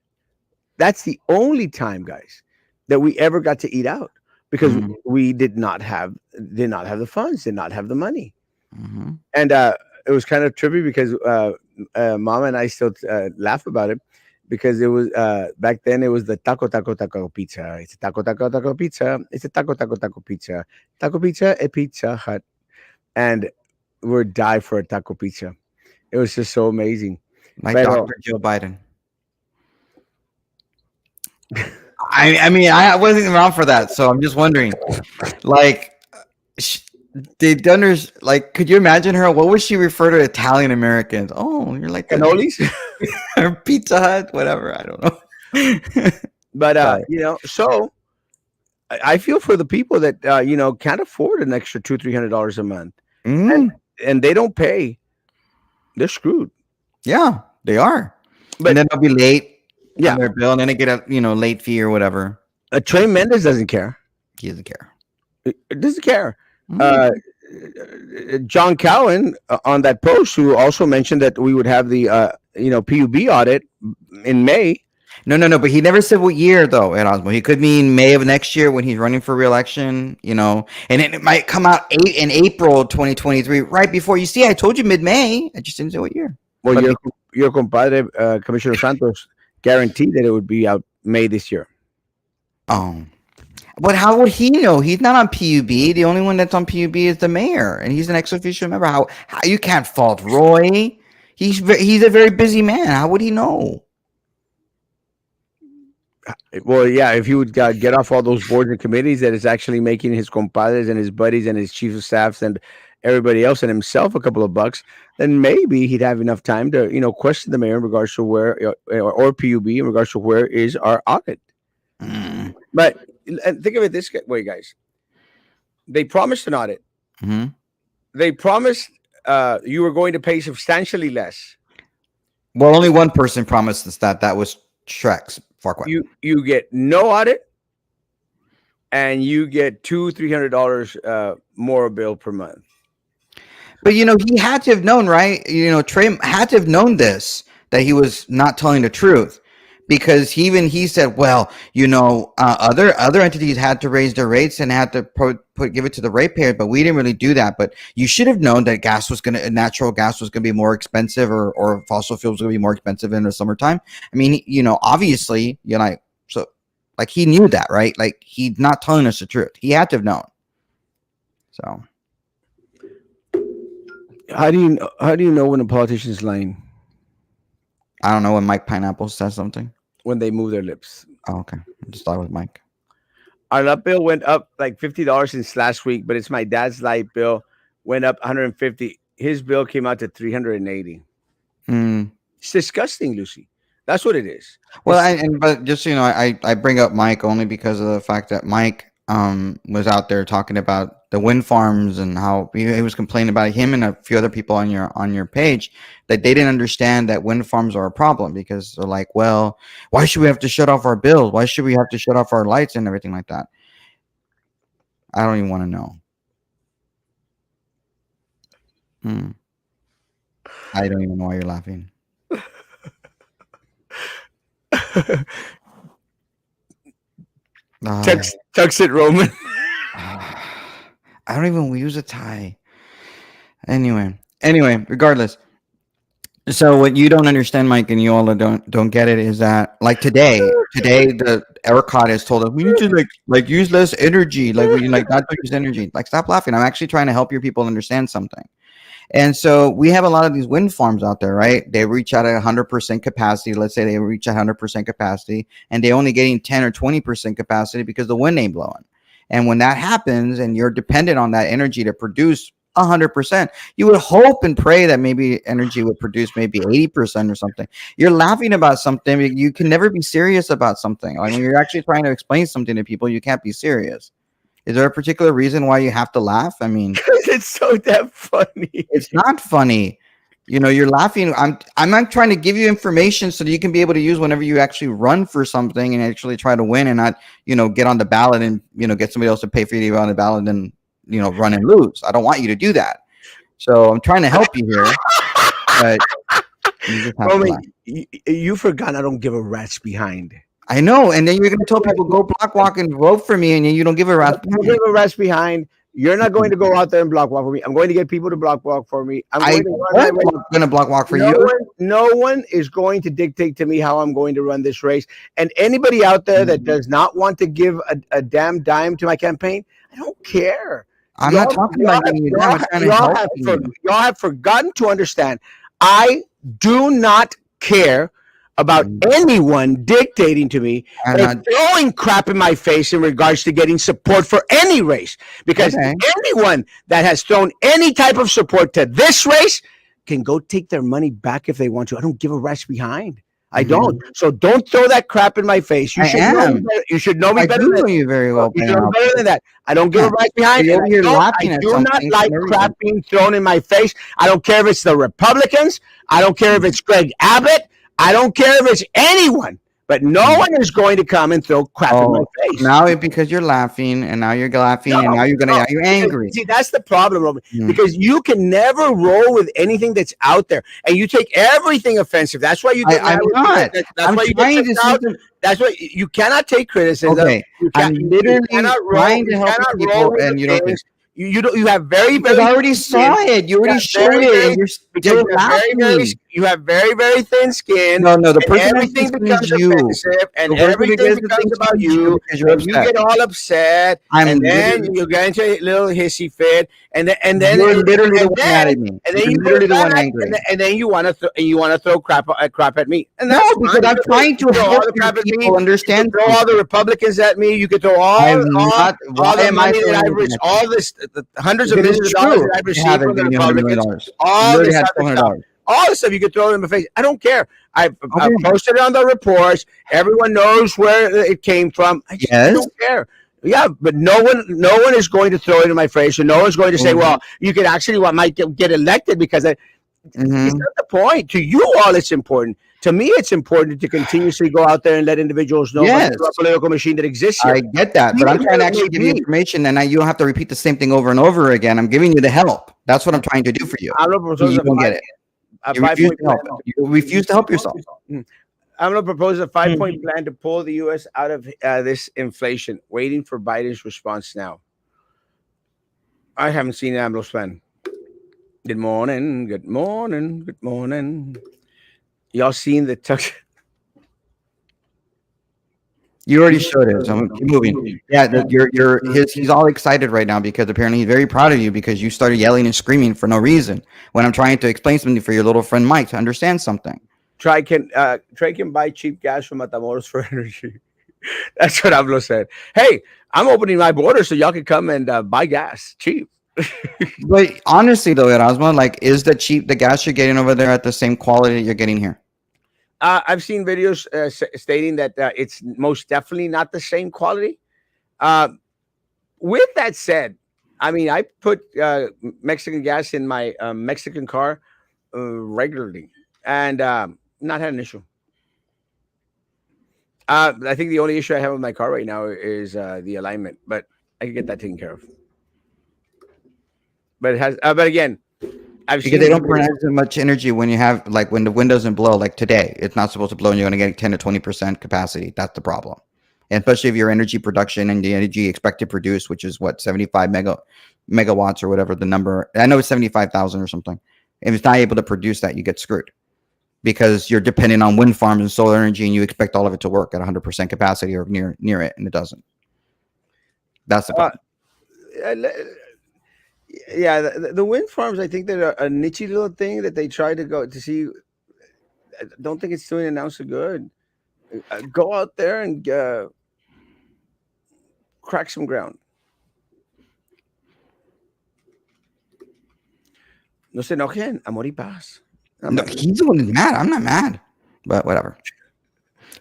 That's the only time, guys, that we ever got to eat out, because Mm-hmm. we did not have the funds, did not have the money. Mm-hmm. And it was kind of trippy because Mama and I still laugh about it, because it was back then it was the taco pizza. It's a taco pizza. It's a taco pizza. Taco pizza at Pizza Hut, and we'd die for a taco pizza. It was just so amazing. Like But Dr. Joe Biden. I mean, I wasn't around for that, so I'm just wondering, like, sh- did Dunners like? Could you imagine her? What would she refer to Italian Americans? Oh, you're like the cannolis. or Pizza Hut, whatever. I don't know. But Sorry. so I feel for the people that can't afford an extra $200-300 a month, and Mm, they don't pay. They're screwed. yeah, they are, and But then they'll be late on yeah, their bill, and then they get a late fee or whatever. Trey Mendez doesn't care. He doesn't care. It doesn't care. Mm. Uh, John Cowan on that post, who also mentioned that we would have the PUB audit in May. No. But he never said what year, though, Erasmo. He could mean May of next year when he's running for re-election, and it might come out in April 2023, right before. You see, I told you mid-May. I just didn't say what year. Well, But your compadre, Commissioner Santos, guaranteed that it would be out May this year. oh, but how would he know? He's not on PUB. The only one that's on PUB is the mayor, and he's an ex officio member. How you can't fault Roy? He's a very busy man. How would he know? Well, yeah, if he would get off all those boards and committees, that is actually making his compadres and his buddies and his chief of staffs and everybody else and himself a couple of bucks, then maybe he'd have enough time to question the mayor in regards to where or PUB in regards to where is our audit. Mm. But think of it this way, guys. They promised an audit. Mm-hmm. They promised you were going to pay substantially less. Well, only one person promised us that. That was Shrek's Farquaad. You get no audit, and you get $200-$300 more bill per month. But he had to have known, right? Trey had to have known this, that he was not telling the truth, because he said, well, other entities had to raise their rates and had to give it to the ratepayer, but we didn't really do that. But you should have known that natural gas was going to be more expensive, or fossil fuels were going to be more expensive in the summertime. I mean, obviously, so like he knew that, right? Like he's not telling us the truth. He had to have known. So. How do you know when a politician is lying? I don't know when Mike Pineapple says something. When they move their lips. Oh, okay. I just thought it was Mike. Our light bill went up like $50 since last week, but it's my dad's light bill went up $150. His bill came out to $380. It's disgusting, Lucy. That's what it is. Well, but just I bring up Mike only because of the fact that Mike was out there talking about the wind farms and how he was complaining about him and a few other people on your page that they didn't understand that wind farms are a problem, because they're like, well, why should we have to shut off our bills? Why should we have to shut off our lights and everything like that? I don't even want to know. I don't even know why you're laughing. Tux it, Roman. I don't even use a tie. Anyway, regardless. So what you don't understand, Mike, and you all don't get it, is that like today the ERCOT has told us we need to like use less energy, like we not to use energy. Like, stop laughing. I'm actually trying to help your people understand something. And so we have a lot of these wind farms out there, right? They reach out at 100% capacity. Let's say they reach 100% capacity, and they're only getting 10 or 20% capacity because the wind ain't blowing. And when that happens, and you're dependent on that energy to produce 100%, you would hope and pray that maybe energy would produce maybe 80% or something. You're laughing about something. You can never be serious about something. Like when you're actually trying to explain something to people, you can't be serious. Is there a particular reason why you have to laugh? I mean, it's so damn funny. It's not funny. You're laughing. I'm not trying to give you information so that you can be able to use whenever you actually run for something and actually try to win, and not, get on the ballot and, get somebody else to pay for you to be on the ballot and, run and lose. I don't want you to do that. So I'm trying to help you here. But Roman, you forgot I don't give a rat's behind. I know, and then you're going to tell people go block walk and vote for me, and you don't give a rat's behind. I don't give a rat's behind. You're not going to go out there and block walk for me. I'm going to get people to block walk for me. I'm going to block walk for you. No one is going to dictate to me how I'm going to run this race. And anybody out there that does not want to give a damn dime to my campaign, I don't care. I'm not talking about giving you a dime. I'm trying to help you. Y'all have forgotten to understand. I do not care about anyone dictating to me and throwing crap in my face in regards to getting support for any race, because anyone that has thrown any type of support to this race can go take their money back if they want to. I don't give a rat's behind. I don't. So don't throw that crap in my face. You should know me better. I do know you very well. You know better than that. I don't give a rat's behind. I do not like crap being thrown in my face. I don't care if it's the Republicans. I don't care if it's Greg Abbott. I don't care if it's anyone. But no one is going to come and throw crap in my Oh, face. now because you're laughing, and now you're No, laughing, and now no, you're because angry. see that's the problem, Roman. Mm. Because you can never roll with anything that's out there, and you take everything offensive. That's why you get I'm mad with people. not. That's I'm why you get trying kicked to see out. them. That's why you cannot take criticism. Okay, I'm You literally cannot roll. trying You to help you cannot roll people, with the and you don't care things. You don't. You have very because very I already thin skin. saw it. You You already have showed very it, and very you're because still laughing. you have very very thin skin, No, no, the and person that's everything listening is becomes you. offensive, and The person that everything gets the becomes things about is you you, because you're and you upset. get all upset, I'm and then literally. you get into a little hissy fit, You're literally the one mad at me. and then You're you go literally the one back, angry. and then you want to throw crap at me, and No, that's because fine. I'm trying You to can throw help all the your crap at me. people You can understand throw all the something. Republicans at me. You can throw I'm not. Why all the am I money that throwing I've anything received, at you? all this the hundreds of Because millions it's of dollars true. that I've They received haven't from the given you $100 million. Republicans, You all literally this had other stuff. $1,200. All this stuff you could throw it in my face. I don't care. I Okay. posted it on the reports. Everyone knows where it came from. I Yes. don't care. Yeah, but no one is going to throw it in my face, and no one's going to say, "Well, you could actually might get elected because it's Mm-hmm. not the point. To you all, it's important. To me, it's important to continuously go out there and let individuals know about Yes. the political machine that exists here, I get that, but I'm even trying to where it actually may give you be. information, and now you don't have to repeat the same thing over and over again. I'm giving you the help. That's what I'm trying to do for you. I'm going to So propose you don't get it. a You refuse 5 point to help. plan. You refuse to help yourself. I'm going to propose a 5 point Mhm. plan to pull the U.S. out of this inflation. Waiting for Biden's response now. I haven't seen AMLO's plan. Good morning. Good morning. Good morning. Y'all seen the tuck? You already showed it, so I'm gonna keep moving. Yeah, he's all excited right now because apparently he's very proud of you because you started yelling and screaming for no reason when I'm trying to explain something for your little friend Mike to understand something. Trey can buy cheap gas from Matamoros for energy. That's what AMLO said. Hey, I'm opening my border so y'all can come and buy gas cheap. But honestly, though, Erasmo, like, is the gas you're getting over there at the same quality that you're getting here? I've seen videos stating that it's most definitely not the same quality. Uh, with that said, I mean, I put Mexican gas in my Mexican car regularly and not had an issue. I think the only issue I have with my car right now is the alignment, but I can get that taken care of. But it has, but again, I've Because seen they don't videos. produce as much energy when you have like when the wind doesn't blow. Like today, it's not supposed to blow, and you're going to get 10 to 20% capacity. That's the problem, and especially if your energy production and the energy expected to produce, which is what 75 megawatts or whatever the number. I know it's 75,000 or something. If it's not able to produce that, you get screwed because you're dependent on wind farms and solar energy, and you expect all of it to work at 100% capacity or near it, and it doesn't. That's the Uh, problem. uh, yeah, the wind farms, I think they're a niche little thing that they try to go to see. I don't think it's doing an ounce of good. Go out there and crack some ground. No se enojen, amor y paz. No, he's the one who's mad. I'm not mad, but whatever.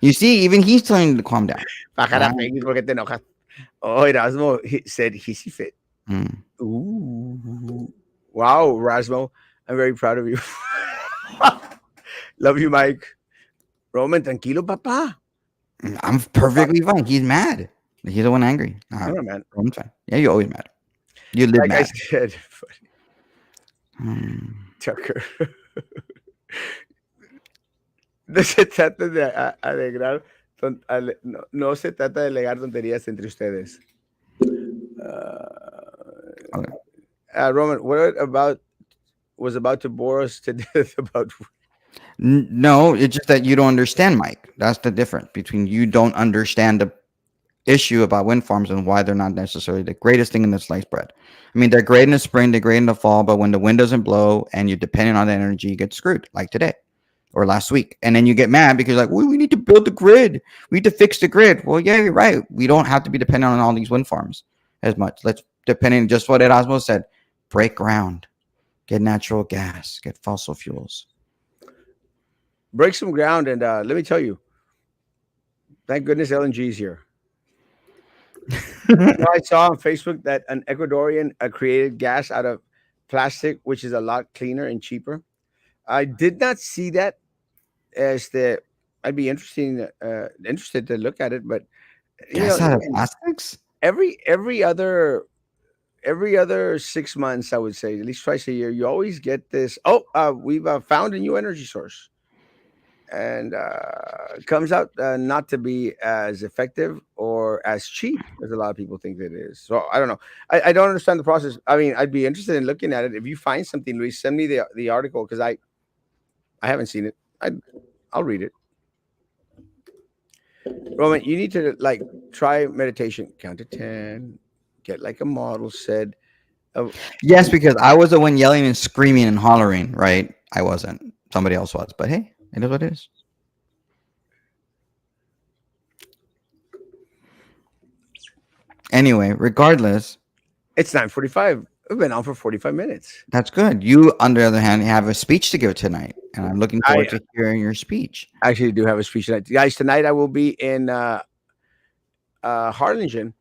You see, even he's telling you to calm down. Pájara feliz, ¿por qué te enojas? Oh, Erasmo said hissy fit. Mm. Ooh. Wow, Erasmo. I'm very proud of you. Love you, Mike. Roman, tranquilo, papá. I'm perfectly fine. He's mad. He's the one angry. I'm not mad. I'm fine. Yeah, you're always mad. You live Like I mad. said, Mm. Tucker. No se trata de alegrar, no, no se trata de alegar tonterías entre ustedes. Okay. Roman, what about was about to bore us to death about? No, it's just that you don't understand, Mike. That's the difference between you don't understand the issue about wind farms and why they're not necessarily the greatest thing in the sliced bread. I mean, they're great in the spring, they're great in the fall, but when the wind doesn't blow and you're depending on the energy, you get screwed, like today or last week. And then you get mad because you're like, well, we need to build the grid. We need to fix the grid. Well, yeah, you're right. We don't have to be dependent on all these wind farms as much. Let's depend on just what Erasmo said. Break ground, get natural gas, get fossil fuels. Break some ground, and let me tell you, thank goodness LNG is here. I saw on Facebook that an Ecuadorian created gas out of plastic, which is a lot cleaner and cheaper. I did not see that as the I'd be interested to look at it. But you know, Gas out of plastics? every other 6 months, I would say, at least twice a year, you always get this. Oh, we've found a new energy source, and it comes out not to be as effective or as cheap as a lot of people think it is. So I don't know. I don't understand the process. I mean, I'd be interested in looking at it. If you find something, Luis, send me the article because I haven't seen it. I'll read it. Roman, you need to like try meditation. Count to 10. Get like a model said. Of, Yes, because I was the one yelling and screaming and hollering, right? I wasn't. Somebody else was. But hey, it is what it is. Anyway, regardless, it's 9:45. We've been on for 45 minutes. that's good. You, on the other hand, have a speech to give tonight, and I'm looking I forward to hearing your speech. actually do have a speech tonight. Guys, tonight I will be in Harlingen.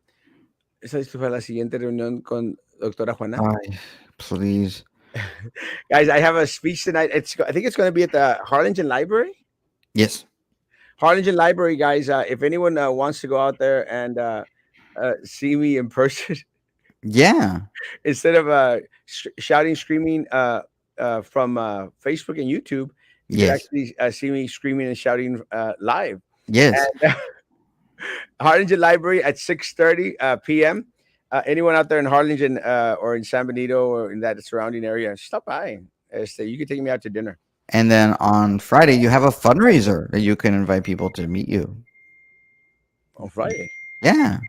Esa es para la siguiente reunión con doctora Juana. Ay, please. Guys, I have a speech tonight. I think it's going to be at the Harlingen Library. Yes. Harlingen Library, guys. If anyone wants to go out there and see me in person, Yeah. instead of shouting, screaming from Facebook and YouTube, you can Yes. actually see me screaming and shouting live. Yes. And Harlingen Library at 6:30 p.m. Anyone out there in Harlingen or in San Benito or in that surrounding area, stop by. You can take me out to dinner. And then on Friday, you have a fundraiser that you can invite people to meet you. On Friday. Yeah.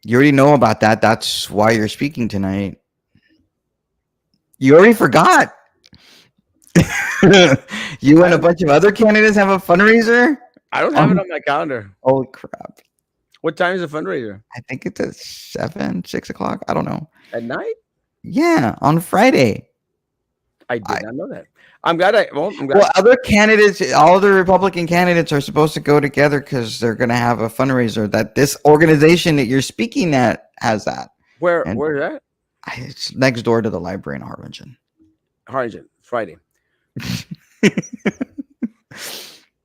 You already know about that. That's why you're speaking tonight. You already forgot. You and a bunch of other candidates have a fundraiser? I don't have it on my calendar. Holy crap. What time is the fundraiser? I think it's at 7, 6 o'clock. I don't know. At night? Yeah, on Friday. I did not know that. I'm glad. I'm glad. Well, other candidates, all the Republican candidates are supposed to go together because they're going to have a fundraiser that this organization that you're speaking at has that. Where's And that? it's next door to the library in Harlingen. Harlingen, Friday.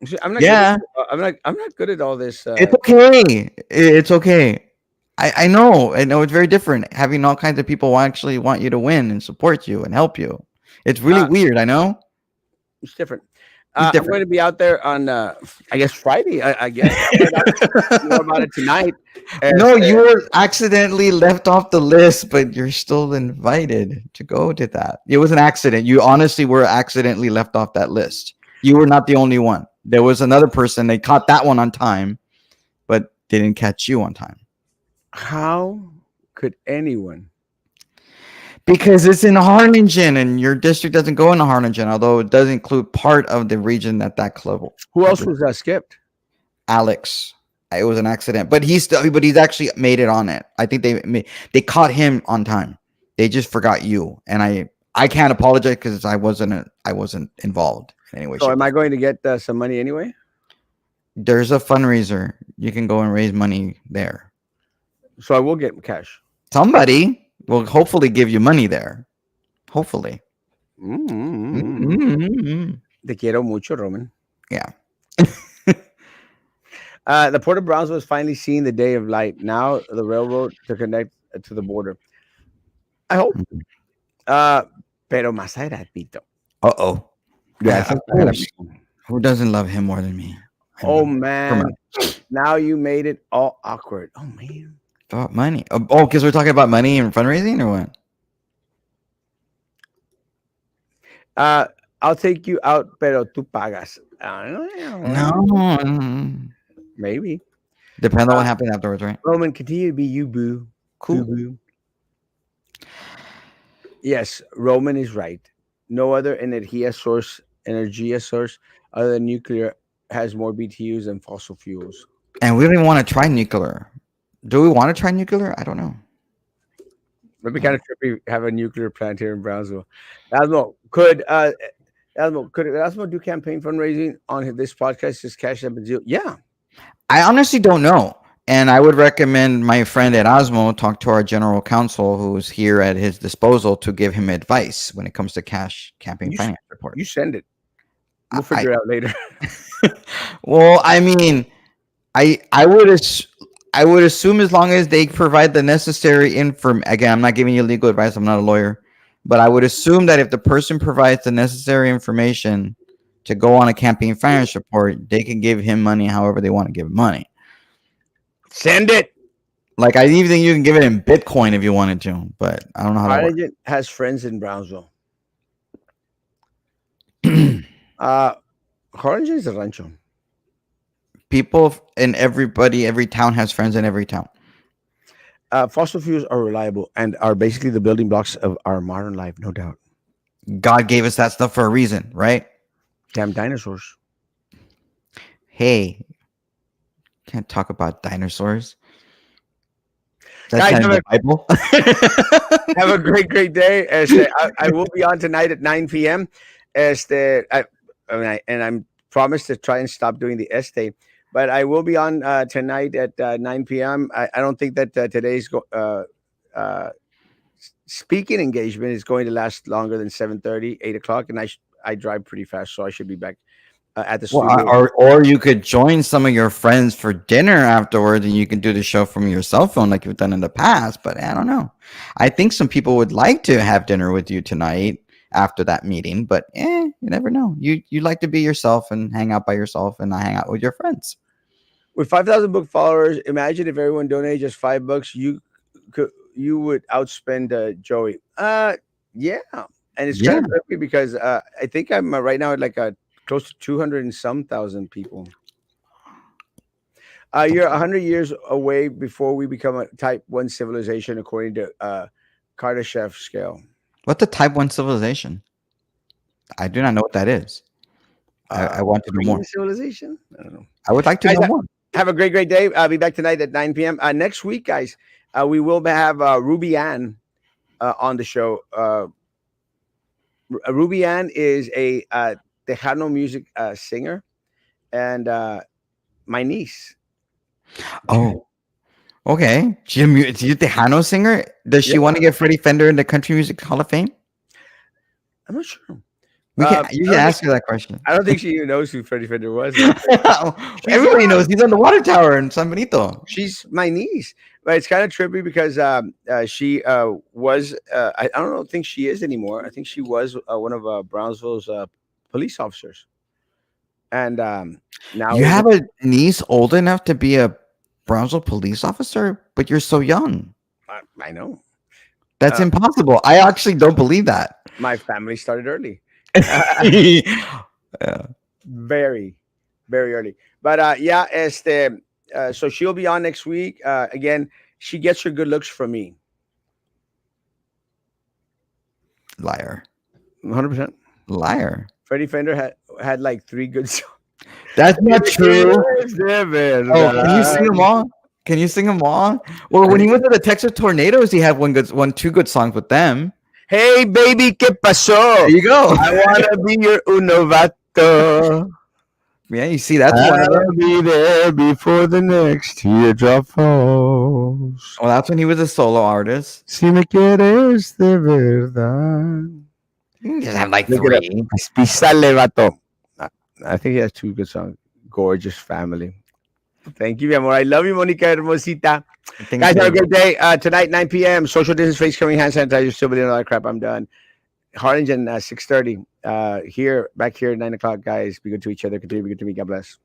See, I'm not. Yeah. I'm not good at all this. It's okay. It's okay. I know. I know it's very different. Having all kinds of people actually want you to win and support you and help you. It's really weird. I know. It's different. It's I'm different. going to be out there on, I guess, Friday. I guess more about it tonight. No, you were accidentally left off the list, but you're still invited to go to that. It was an accident. You honestly were accidentally left off that list. You were not the only one. There was another person. They caught that one on time, but they didn't catch you on time. How could anyone? Because it's in Harlingen, and your district doesn't go into Harlingen, although it does include part of the region that club. Who else was skipped? Alex. It was an accident, but he's actually made it on it. I think they caught him on time. They just forgot you, and I can't apologize because I wasn't involved in any way. So am I going to get some money anyway? There's a fundraiser. You can go and raise money there. So I will get cash. Somebody will hopefully give you money there. Hopefully. Te quiero mucho, Roman. Yeah. The Port of Brownsville is finally seeing the day of light. Now the railroad to connect to the border. I hope. Pero más adelantito. Uh-oh. Yes, Who doesn't love him more than me? Oh, man. Now you made it all awkward. Oh, man. About money. Oh, because we're talking about money and fundraising or what? I'll take you out, pero tú pagas. No. Maybe. Depends on what happens afterwards, right? Roman, continue to be you, boo. Cool. Boo. Yes, Roman is right. No other energy source other than nuclear has more BTUs than fossil fuels. And we don't even want to try nuclear. Do we want to try nuclear? I don't know. It'd be kind of trippy have a nuclear plant here in Brownsville. Erasmo, could Erasmo do campaign fundraising on this podcast? Just cash up and deal? Yeah. I honestly don't know. And I would recommend my friend Erasmo talk to our general counsel, who's here at his disposal, to give him advice when it comes to cash campaign finance report. You send it. We'll I figure it out later. well, I mean, I would I would assume as long as they provide the necessary inform. Again, I'm not giving you legal advice. I'm not a lawyer, but I would assume that if the person provides the necessary information to go on a campaign finance report, they can give him money however they want to give him money. Send it. Like I even think you can give it in Bitcoin if you wanted to, but I don't know how that works. Harlingen has friends in Brownsville. Uh, Harlingen is a rancho. People in every town has friends in every town. Fossil fuels are reliable and are basically the building blocks of our modern life, no doubt. God gave us that stuff for a reason, right? Damn dinosaurs. Hey, can't talk about dinosaurs. That's Guys, not in the Bible. have a great day. I will be on tonight at 9 p.m. I'm promised to try and stop doing the este, but I will be on tonight at 9 p.m. I don't think that uh, speaking engagement is going to last longer than 7:30, 8 o'clock, and I drive pretty fast, so I should be back at the Well, studio. or you could join some of your friends for dinner afterwards, and you can do the show from your cell phone like you've done in the past. But I don't know. I think some people would like to have dinner with you tonight after that meeting, but you never know. You like to be yourself and hang out by yourself, and I hang out with your friends. With 5,000 book followers, imagine if everyone donated just $5, you would outspend Joey. Yeah, and it's kind Yeah. of trippy because I think I'm right now at like close to 200 and some thousand people. You're 100 years away before we become a Type 1 civilization, according to Kardashev scale. What's the Type 1 civilization? I do not know what that is. I want to know Green more. civilization? I don't know. I would like to Guys, know more. have a great day. I'll be back tonight at 9 p.m. Next week, guys, we will have Ruby Ann on the show. Ruby Ann is a Tejano music singer, and my niece. Oh, okay. She's a Tejano singer. Does she Yeah, want to get Freddie Fender in the Country Music Hall of Fame? I'm not sure. We can. I You can don't ask her that question. I don't think she even knows who Freddie Fender was. Everybody knows he's on the water tower in San Benito. She's my niece, but it's kind of trippy because she was. I don't think she is anymore. I think she was one of Brownsville's police officers, and now You have a niece old enough to be a Brownsville police officer, but you're so young. I know That's impossible. I actually don't believe that. my family started early. Yeah. Very, very early. But yeah, so she'll be on next week. Again, she gets her good looks from me. Liar. 100%. Liar. Freddie Fender had like 3 good songs. That's not true. Oh, can you sing them all? Can you sing them all? Well, when he went to the Texas Tornadoes, he had two good songs with them. Hey, baby, ¿qué pasó? There you go. I want to be your unovato. Yeah, you see, that's one of them. I'll be there before the next teardrop falls. Well, that's when he was a solo artist. Si me quieres de verdad. You just have like Look it 3. Pisale, vato. I think he has 2 good songs. Gorgeous family. Thank you, mi amor. I love you, Monica Hermosita. Guys, have a great day. Tonight, 9 p.m. Social distance, face covering, hand sanitizer, still video, all that crap. I'm done. Harlingen, 6:30. Back here, 9 o'clock, guys. Be good to each other. Continue to be good to me. God bless.